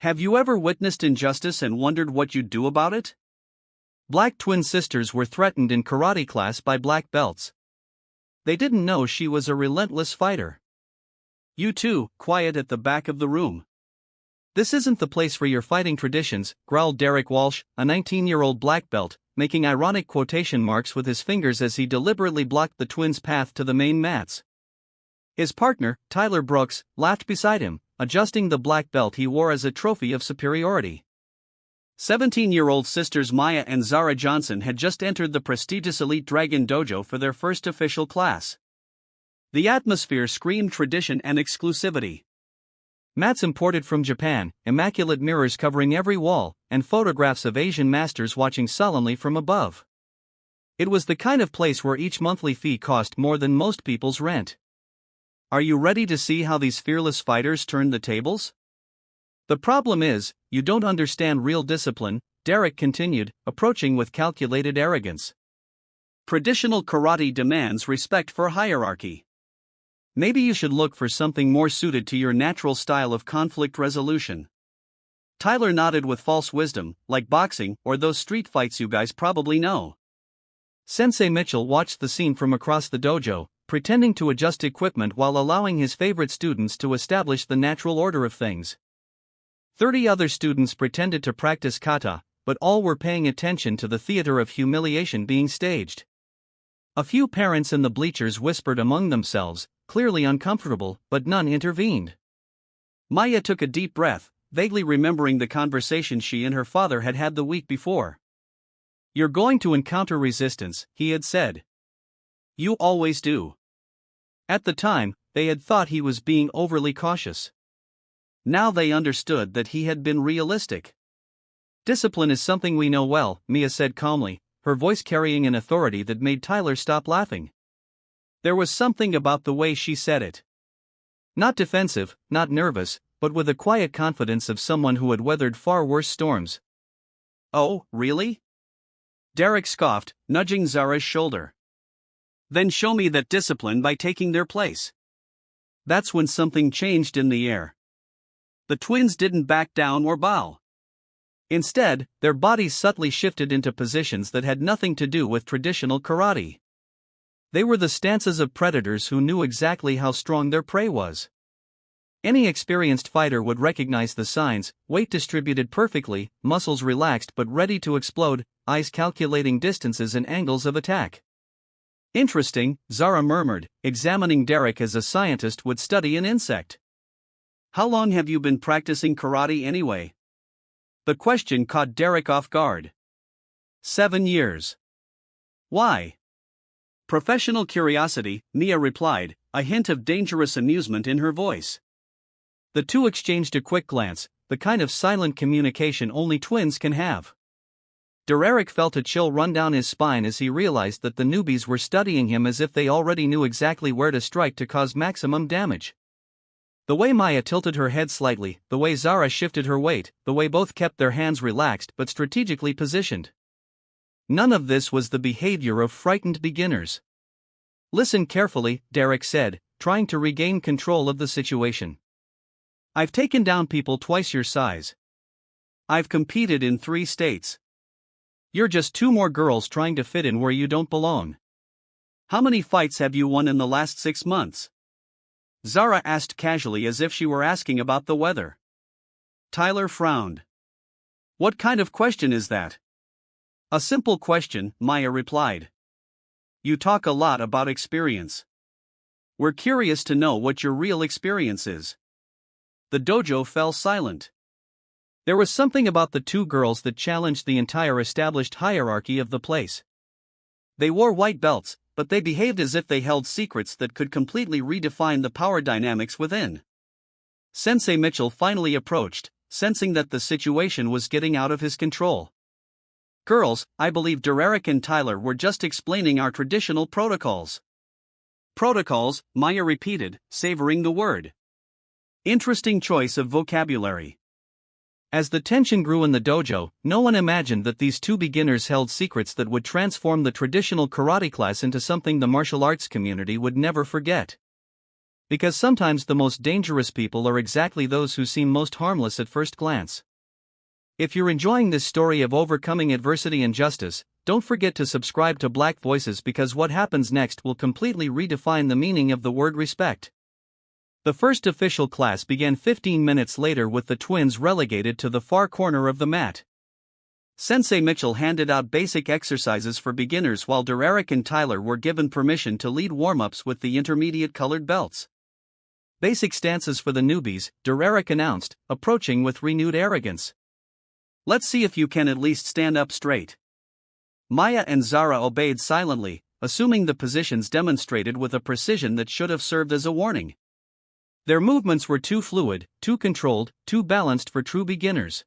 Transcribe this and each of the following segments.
Have you ever witnessed injustice and wondered what you'd do about it? Black twin sisters were threatened in karate class by black belts. They didn't know she was a relentless fighter. You too, quiet at the back of the room. This isn't the place for your fighting traditions, growled Derek Walsh, a 19-year-old black belt, making ironic quotation marks with his fingers as he deliberately blocked the twins' path to the main mats. His partner, Tyler Brooks, laughed beside him, adjusting the black belt he wore as a trophy of superiority. 17-year-old sisters Maya and Zara Johnson had just entered the prestigious Elite Dragon Dojo for their first official class. The atmosphere screamed tradition and exclusivity. Mats imported from Japan, immaculate mirrors covering every wall, and photographs of Asian masters watching sullenly from above. It was the kind of place where each monthly fee cost more than most people's rent. Are you ready to see how these fearless fighters turn the tables? The problem is, you don't understand real discipline, Derek continued, approaching with calculated arrogance. Traditional karate demands respect for hierarchy. Maybe you should look for something more suited to your natural style of conflict resolution. Tyler nodded with false wisdom, like boxing or those street fights you guys probably know. Sensei Mitchell watched the scene from across the dojo, pretending to adjust equipment while allowing his favorite students to establish the natural order of things. 30 other students pretended to practice kata, but all were paying attention to the theater of humiliation being staged. A few parents in the bleachers whispered among themselves, clearly uncomfortable, but none intervened. Maya took a deep breath, vaguely remembering the conversation she and her father had had the week before. "You're going to encounter resistance," he had said. "You always do." At the time, they had thought he was being overly cautious. Now they understood that he had been realistic. "Discipline is something we know well," Mia said calmly, her voice carrying an authority that made Tyler stop laughing. There was something about the way she said it. Not defensive, not nervous, but with a quiet confidence of someone who had weathered far worse storms. "Oh, really?" Derek scoffed, nudging Zara's shoulder. "Then show me that discipline by taking their place." That's when something changed in the air. The twins didn't back down or bow. Instead, their bodies subtly shifted into positions that had nothing to do with traditional karate. They were the stances of predators who knew exactly how strong their prey was. Any experienced fighter would recognize the signs: weight distributed perfectly, muscles relaxed but ready to explode, eyes calculating distances and angles of attack. "Interesting," Zara murmured, examining Derek as a scientist would study an insect. "How long have you been practicing karate anyway?" The question caught Derek off guard. 7 years. "Why?" "Professional curiosity," Mia replied, a hint of dangerous amusement in her voice. The two exchanged a quick glance, the kind of silent communication only twins can have. Derek felt a chill run down his spine as he realized that the newbies were studying him as if they already knew exactly where to strike to cause maximum damage. The way Maya tilted her head slightly, the way Zara shifted her weight, the way both kept their hands relaxed but strategically positioned. None of this was the behavior of frightened beginners. "Listen carefully," Derek said, trying to regain control of the situation. "I've taken down people twice your size. I've competed in 3 states. You're just 2 more girls trying to fit in where you don't belong. How many fights have you won in the last 6 months?" Zara asked casually as if she were asking about the weather. Tyler frowned. "What kind of question is that?" "A simple question," Maya replied. "You talk a lot about experience. We're curious to know what your real experience is." The dojo fell silent. There was something about the 2 girls that challenged the entire established hierarchy of the place. They wore white belts, but they behaved as if they held secrets that could completely redefine the power dynamics within. Sensei Mitchell finally approached, sensing that the situation was getting out of his control. "Girls, I believe Derek and Tyler were just explaining our traditional protocols." "Protocols," Maya repeated, savoring the word. Interesting choice of vocabulary. As the tension grew in the dojo, no one imagined that these 2 beginners held secrets that would transform the traditional karate class into something the martial arts community would never forget. Because sometimes the most dangerous people are exactly those who seem most harmless at first glance. If you're enjoying this story of overcoming adversity and justice, don't forget to subscribe to Black Voices, because what happens next will completely redefine the meaning of the word respect. The first official class began 15 minutes later with the twins relegated to the far corner of the mat. Sensei Mitchell handed out basic exercises for beginners while Derek and Tyler were given permission to lead warm-ups with the intermediate colored belts. Basic stances for the newbies, Derek announced, approaching with renewed arrogance. Let's see if you can at least stand up straight. Maya and Zara obeyed silently, assuming the positions demonstrated with a precision that should have served as a warning. Their movements were too fluid, too controlled, too balanced for true beginners.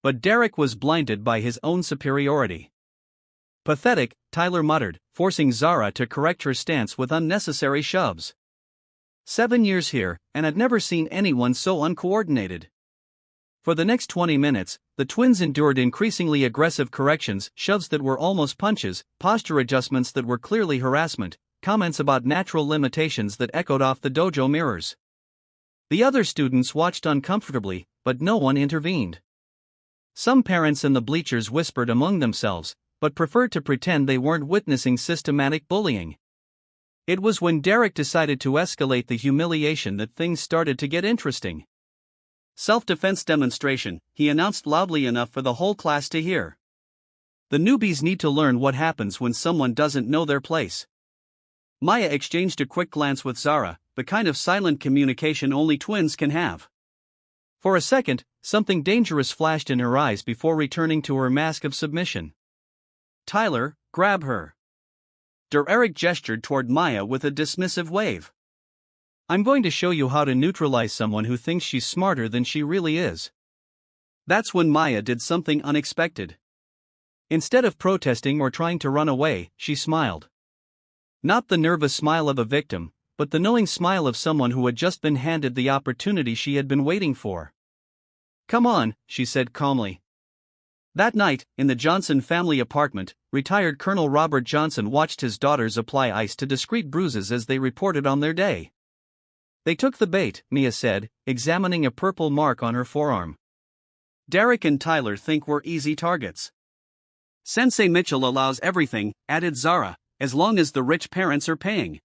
But Derek was blinded by his own superiority. Pathetic, Tyler muttered, forcing Zara to correct her stance with unnecessary shoves. 7 years here, and I'd never seen anyone so uncoordinated. For the next 20 minutes, the twins endured increasingly aggressive corrections, shoves that were almost punches, posture adjustments that were clearly harassment, comments about natural limitations that echoed off the dojo mirrors. The other students watched uncomfortably, but no one intervened. Some parents in the bleachers whispered among themselves, but preferred to pretend they weren't witnessing systematic bullying. It was when Derek decided to escalate the humiliation that things started to get interesting. Self-defense demonstration, he announced loudly enough for the whole class to hear. The newbies need to learn what happens when someone doesn't know their place. Maya exchanged a quick glance with Zara, the kind of silent communication only twins can have. For a second, something dangerous flashed in her eyes before returning to her mask of submission. Tyler, grab her. Derek gestured toward Maya with a dismissive wave. I'm going to show you how to neutralize someone who thinks she's smarter than she really is. That's when Maya did something unexpected. Instead of protesting or trying to run away, she smiled. Not the nervous smile of a victim, but the knowing smile of someone who had just been handed the opportunity she had been waiting for. Come on, she said calmly. That night, in the Johnson family apartment, retired Colonel Robert Johnson watched his daughters apply ice to discreet bruises as they reported on their day. They took the bait, Mia said, examining a purple mark on her forearm. Derek and Tyler think we're easy targets. Sensei Mitchell allows everything, added Zara, as long as the rich parents are paying.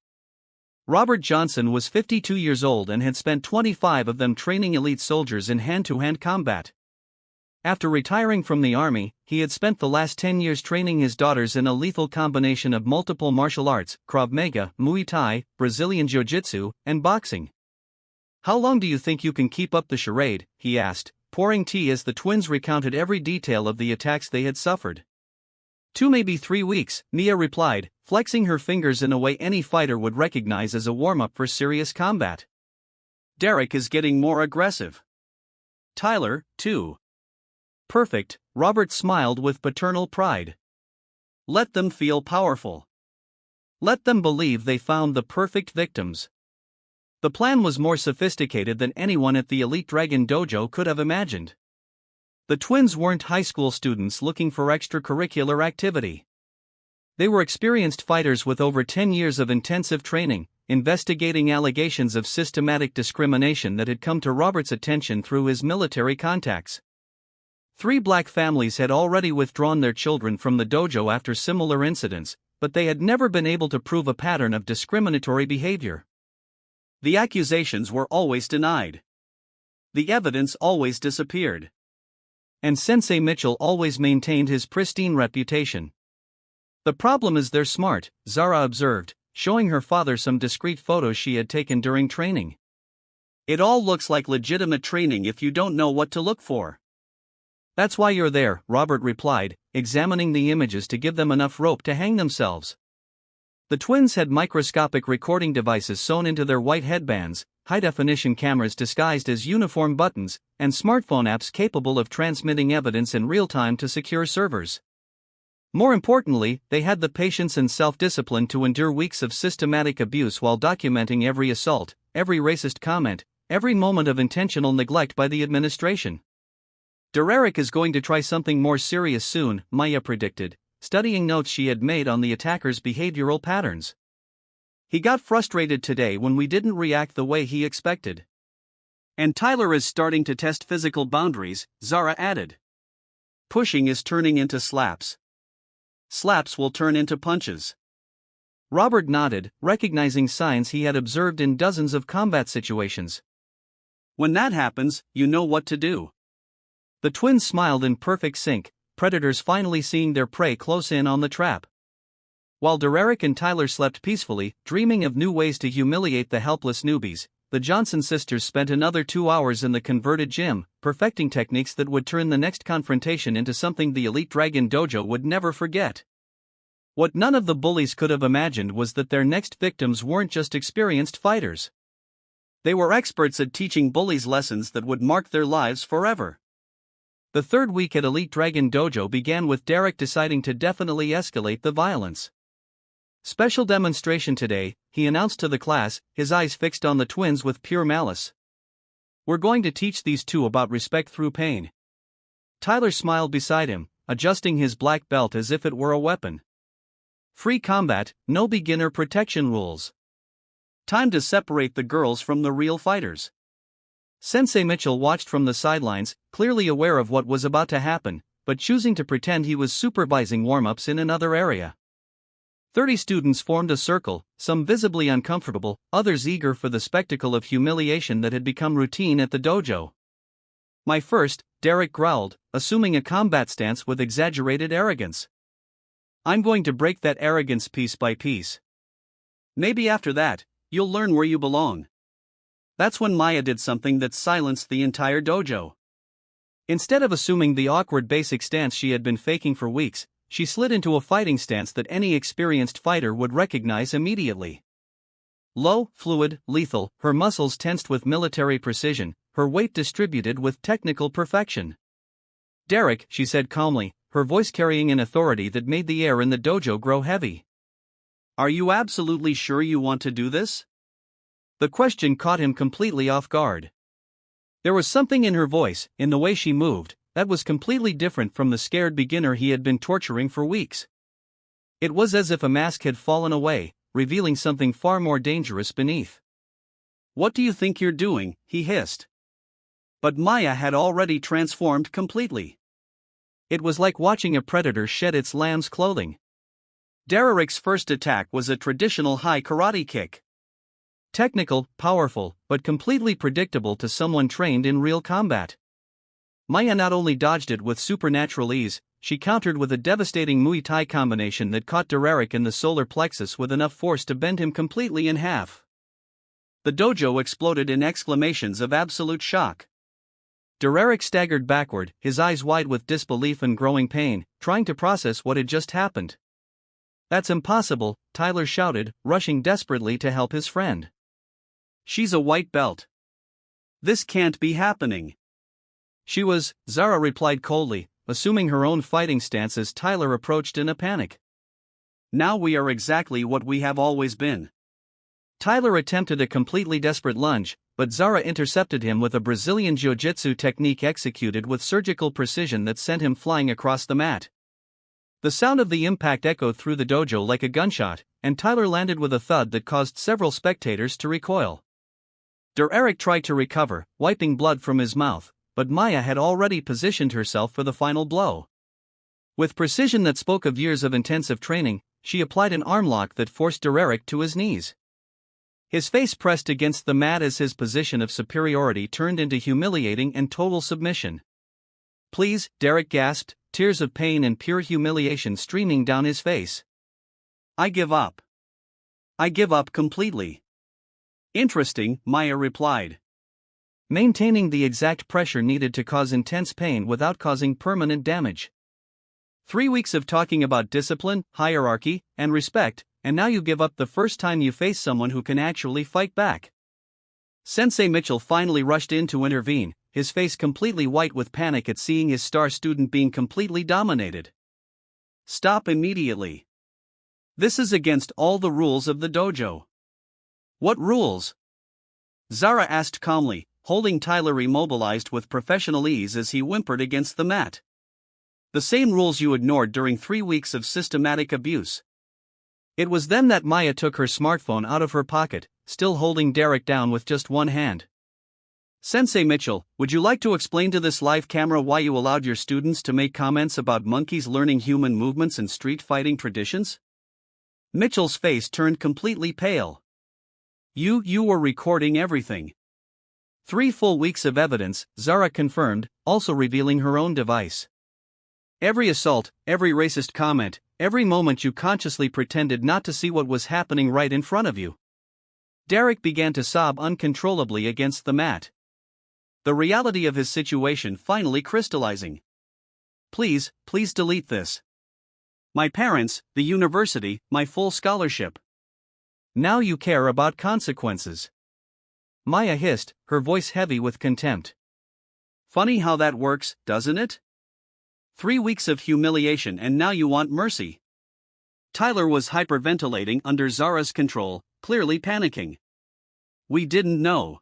Robert Johnson was 52 years old and had spent 25 of them training elite soldiers in hand-to-hand combat. After retiring from the army, he had spent the last 10 years training his daughters in a lethal combination of multiple martial arts, Krav Maga, Muay Thai, Brazilian Jiu-Jitsu, and boxing. How long do you think you can keep up the charade, he asked, pouring tea as the twins recounted every detail of the attacks they had suffered. 2, maybe 3 weeks, Mia replied, flexing her fingers in a way any fighter would recognize as a warm-up for serious combat. Derek is getting more aggressive. Tyler, too. Perfect, Robert smiled with paternal pride. Let them feel powerful. Let them believe they found the perfect victims. The plan was more sophisticated than anyone at the Elite Dragon Dojo could have imagined. The twins weren't high school students looking for extracurricular activity. They were experienced fighters with over 10 years of intensive training, investigating allegations of systematic discrimination that had come to Robert's attention through his military contacts. 3 black families had already withdrawn their children from the dojo after similar incidents, but they had never been able to prove a pattern of discriminatory behavior. The accusations were always denied. The evidence always disappeared. And Sensei Mitchell always maintained his pristine reputation. The problem is they're smart, Zara observed, showing her father some discreet photos she had taken during training. It all looks like legitimate training if you don't know what to look for. That's why you're there, Robert replied, examining the images to give them enough rope to hang themselves. The twins had microscopic recording devices sewn into their white headbands, high-definition cameras disguised as uniform buttons, and smartphone apps capable of transmitting evidence in real time to secure servers. More importantly, they had the patience and self-discipline to endure weeks of systematic abuse while documenting every assault, every racist comment, every moment of intentional neglect by the administration. Derek is going to try something more serious soon, Maya predicted, studying notes she had made on the attackers' behavioral patterns. He got frustrated today when we didn't react the way he expected. And Tyler is starting to test physical boundaries, Zara added. Pushing is turning into slaps. Slaps will turn into punches. Robert nodded, recognizing signs he had observed in dozens of combat situations. When that happens, you know what to do. The twins smiled in perfect sync, predators finally seeing their prey close in on the trap. While Derek and Tyler slept peacefully, dreaming of new ways to humiliate the helpless newbies, the Johnson sisters spent another 2 hours in the converted gym, perfecting techniques that would turn the next confrontation into something the Elite Dragon Dojo would never forget. What none of the bullies could have imagined was that their next victims weren't just experienced fighters. They were experts at teaching bullies lessons that would mark their lives forever. The third week at Elite Dragon Dojo began with Derek deciding to definitely escalate the violence. Special demonstration today, he announced to the class, his eyes fixed on the twins with pure malice. We're going to teach these two about respect through pain. Tyler smiled beside him, adjusting his black belt as if it were a weapon. Free combat, no beginner protection rules. Time to separate the girls from the real fighters. Sensei Mitchell watched from the sidelines, clearly aware of what was about to happen, but choosing to pretend he was supervising warm-ups in another area. 30 students formed a circle, some visibly uncomfortable, others eager for the spectacle of humiliation that had become routine at the dojo. My first, Derek growled, assuming a combat stance with exaggerated arrogance. I'm going to break that arrogance piece by piece. Maybe after that, you'll learn where you belong. That's when Maya did something that silenced the entire dojo. Instead of assuming the awkward basic stance she had been faking for weeks, she slid into a fighting stance that any experienced fighter would recognize immediately. Low, fluid, lethal, her muscles tensed with military precision, her weight distributed with technical perfection. Derek, she said calmly, her voice carrying an authority that made the air in the dojo grow heavy. Are you absolutely sure you want to do this? The question caught him completely off guard. There was something in her voice, in the way she moved, that was completely different from the scared beginner he had been torturing for weeks. It was as if a mask had fallen away, revealing something far more dangerous beneath. What do you think you're doing? He hissed. But Maya had already transformed completely. It was like watching a predator shed its lamb's clothing. Derek's first attack was a traditional high karate kick. Technical, powerful, but completely predictable to someone trained in real combat. Maya not only dodged it with supernatural ease, she countered with a devastating Muay Thai combination that caught Derek in the solar plexus with enough force to bend him completely in half. The dojo exploded in exclamations of absolute shock. Derek staggered backward, his eyes wide with disbelief and growing pain, trying to process what had just happened. That's impossible, Tyler shouted, rushing desperately to help his friend. She's a white belt. This can't be happening. She was, Zara replied coldly, assuming her own fighting stance as Tyler approached in a panic. Now we are exactly what we have always been. Tyler attempted a completely desperate lunge, but Zara intercepted him with a Brazilian jiu-jitsu technique executed with surgical precision that sent him flying across the mat. The sound of the impact echoed through the dojo like a gunshot, and Tyler landed with a thud that caused several spectators to recoil. Derek tried to recover, wiping blood from his mouth, but Maya had already positioned herself for the final blow. With precision that spoke of years of intensive training, she applied an arm lock that forced Derek to his knees. His face pressed against the mat as his position of superiority turned into humiliating and total submission. Please, Derek gasped, tears of pain and pure humiliation streaming down his face. I give up. I give up completely. Interesting, Maya replied. Maintaining the exact pressure needed to cause intense pain without causing permanent damage. 3 weeks of talking about discipline, hierarchy, and respect, and now you give up the first time you face someone who can actually fight back. Sensei Mitchell finally rushed in to intervene, his face completely white with panic at seeing his star student being completely dominated. Stop immediately. This is against all the rules of the dojo. What rules? Zara asked calmly, holding Tyler immobilized with professional ease as he whimpered against the mat. The same rules you ignored during 3 weeks of systematic abuse. It was then that Maya took her smartphone out of her pocket, still holding Derek down with just one hand. Sensei Mitchell, would you like to explain to this live camera why you allowed your students to make comments about monkeys learning human movements and street fighting traditions? Mitchell's face turned completely pale. You were recording everything. 3 full weeks of evidence, Zara confirmed, also revealing her own device. Every assault, every racist comment, every moment you consciously pretended not to see what was happening right in front of you. Derek began to sob uncontrollably against the mat. The reality of his situation finally crystallizing. Please delete this. My parents, the university, my full scholarship. Now you care about consequences. Maya hissed, her voice heavy with contempt. Funny how that works, doesn't it? 3 weeks of humiliation and now you want mercy. Tyler was hyperventilating under Zara's control, clearly panicking. We didn't know.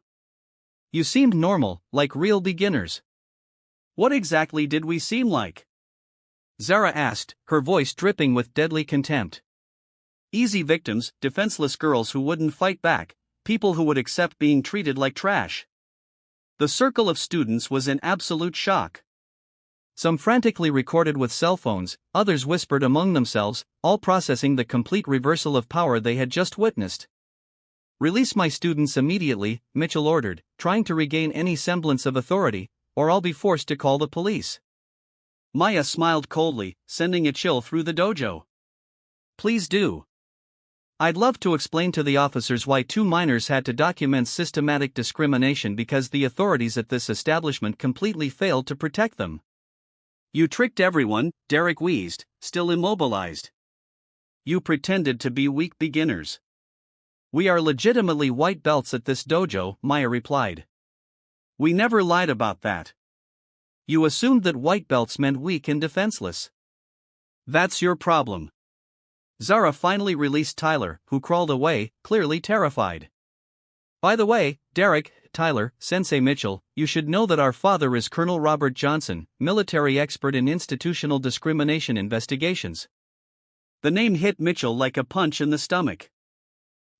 You seemed normal, like real beginners. What exactly did we seem like? Zara asked, her voice dripping with deadly contempt. Easy victims, defenseless girls who wouldn't fight back, people who would accept being treated like trash. The circle of students was in absolute shock. Some frantically recorded with cell phones, others whispered among themselves, all processing the complete reversal of power they had just witnessed. Release my students immediately, Mitchell ordered, trying to regain any semblance of authority, or I'll be forced to call the police. Maya smiled coldly, sending a chill through the dojo. Please do. I'd love to explain to the officers why 2 minors had to document systematic discrimination because the authorities at this establishment completely failed to protect them. You tricked everyone, Derek wheezed, still immobilized. You pretended to be weak beginners. We are legitimately white belts at this dojo, Maya replied. We never lied about that. You assumed that white belts meant weak and defenseless. That's your problem. Zara finally released Tyler, who crawled away, clearly terrified. By the way, Derek, Tyler, Sensei Mitchell, you should know that our father is Colonel Robert Johnson, military expert in institutional discrimination investigations. The name hit Mitchell like a punch in the stomach.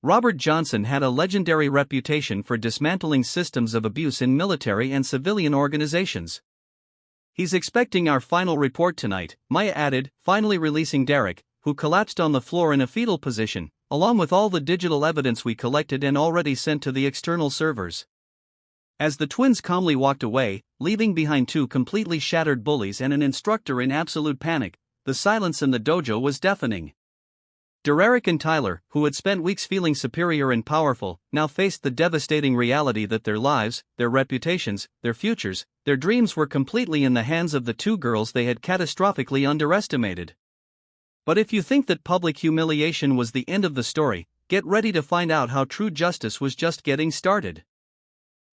Robert Johnson had a legendary reputation for dismantling systems of abuse in military and civilian organizations. He's expecting our final report tonight, Maya added, finally releasing Derek, who collapsed on the floor in a fetal position, along with all the digital evidence we collected and already sent to the external servers. As the twins calmly walked away, leaving behind 2 completely shattered bullies and an instructor in absolute panic, the silence in the dojo was deafening. Derek and Tyler, who had spent weeks feeling superior and powerful, now faced the devastating reality that their lives, their reputations, their futures, their dreams were completely in the hands of the 2 girls they had catastrophically underestimated. But if you think that public humiliation was the end of the story, get ready to find out how true justice was just getting started.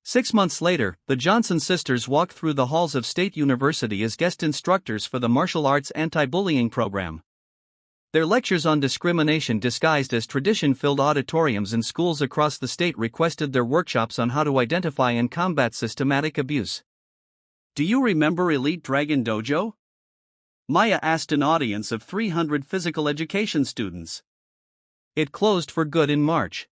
6 months later, the Johnson sisters walked through the halls of State University as guest instructors for the martial arts anti-bullying program. Their lectures on discrimination disguised as tradition-filled auditoriums in schools across the state requested their workshops on how to identify and combat systematic abuse. Do you remember Elite Dragon Dojo? Maya asked an audience of 300 physical education students. It closed for good in March.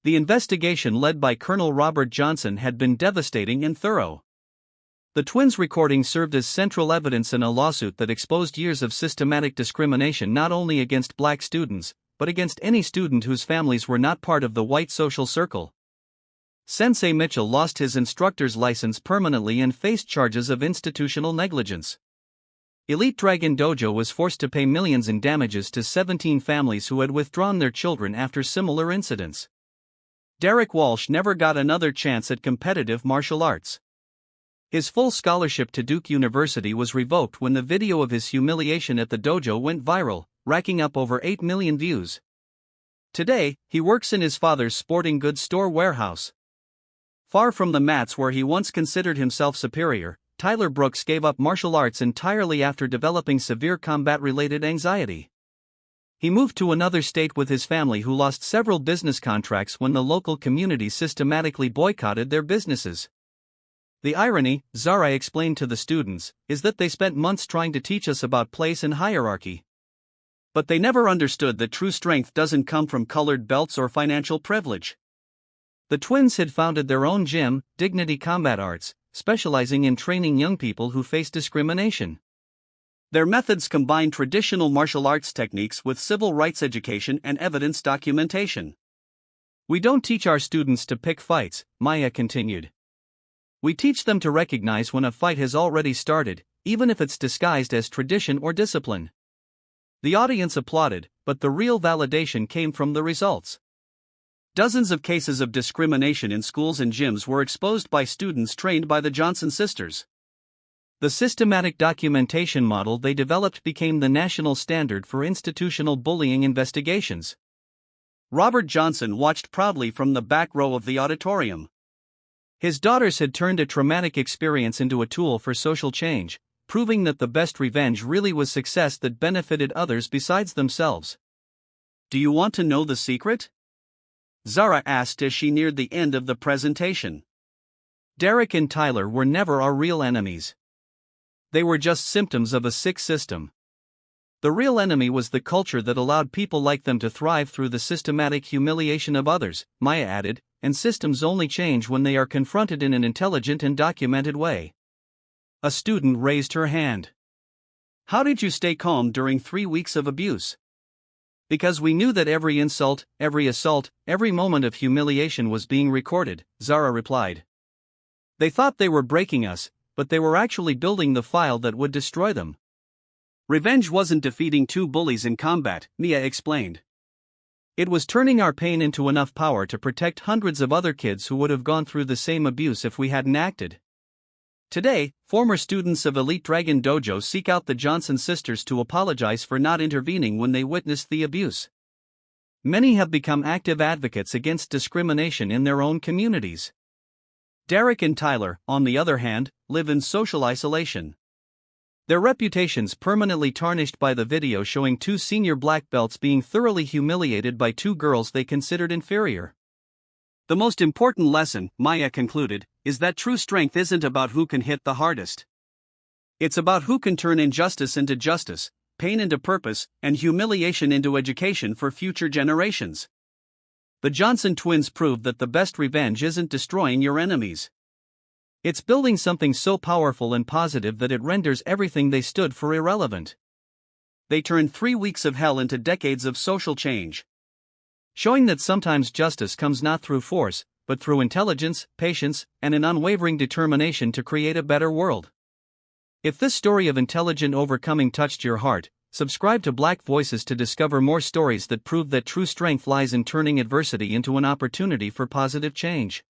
The investigation led by Colonel Robert Johnson had been devastating and thorough. The twins' recording served as central evidence in a lawsuit that exposed years of systematic discrimination not only against black students, but against any student whose families were not part of the white social circle. Sensei Mitchell lost his instructor's license permanently and faced charges of institutional negligence. Elite Dragon Dojo was forced to pay millions in damages to 17 families who had withdrawn their children after similar incidents. Derek Walsh never got another chance at competitive martial arts. His full scholarship to Duke University was revoked when the video of his humiliation at the dojo went viral, racking up over 8 million views. Today, he works in his father's sporting goods store warehouse. Far from the mats where he once considered himself superior, Tyler Brooks gave up martial arts entirely after developing severe combat-related anxiety. He moved to another state with his family, who lost several business contracts when the local community systematically boycotted their businesses. The irony, Zara explained to the students, is that they spent months trying to teach us about place and hierarchy. But they never understood that true strength doesn't come from colored belts or financial privilege. The twins had founded their own gym, Dignity Combat Arts, specializing in training young people who face discrimination. Their methods combine traditional martial arts techniques with civil rights education and evidence documentation. We don't teach our students to pick fights, Maya continued. We teach them to recognize when a fight has already started, even if it's disguised as tradition or discipline. The audience applauded, but the real validation came from the results. Dozens of cases of discrimination in schools and gyms were exposed by students trained by the Johnson sisters. The systematic documentation model they developed became the national standard for institutional bullying investigations. Robert Johnson watched proudly from the back row of the auditorium. His daughters had turned a traumatic experience into a tool for social change, proving that the best revenge really was success that benefited others besides themselves. Do you want to know the secret? Zara asked as she neared the end of the presentation. Derek and Tyler were never our real enemies. They were just symptoms of a sick system. The real enemy was the culture that allowed people like them to thrive through the systematic humiliation of others, Maya added, and systems only change when they are confronted in an intelligent and documented way. A student raised her hand. How did you stay calm during 3 weeks of abuse? Because we knew that every insult, every assault, every moment of humiliation was being recorded, Zara replied. They thought they were breaking us, but they were actually building the file that would destroy them. Revenge wasn't defeating 2 bullies in combat, Mia explained. It was turning our pain into enough power to protect hundreds of other kids who would have gone through the same abuse if we hadn't acted. Today, former students of Elite Dragon Dojo seek out the Johnson sisters to apologize for not intervening when they witnessed the abuse. Many have become active advocates against discrimination in their own communities. Derek and Tyler, on the other hand, live in social isolation. Their reputations permanently tarnished by the video showing 2 senior black belts being thoroughly humiliated by 2 girls they considered inferior. The most important lesson, Maya concluded, is that true strength isn't about who can hit the hardest. It's about who can turn injustice into justice, pain into purpose, and humiliation into education for future generations. The Johnson twins proved that the best revenge isn't destroying your enemies. It's building something so powerful and positive that it renders everything they stood for irrelevant. They turned 3 weeks of hell into decades of social change. Showing that sometimes justice comes not through force, but through intelligence, patience, and an unwavering determination to create a better world. If this story of intelligent overcoming touched your heart, subscribe to Black Voices to discover more stories that prove that true strength lies in turning adversity into an opportunity for positive change.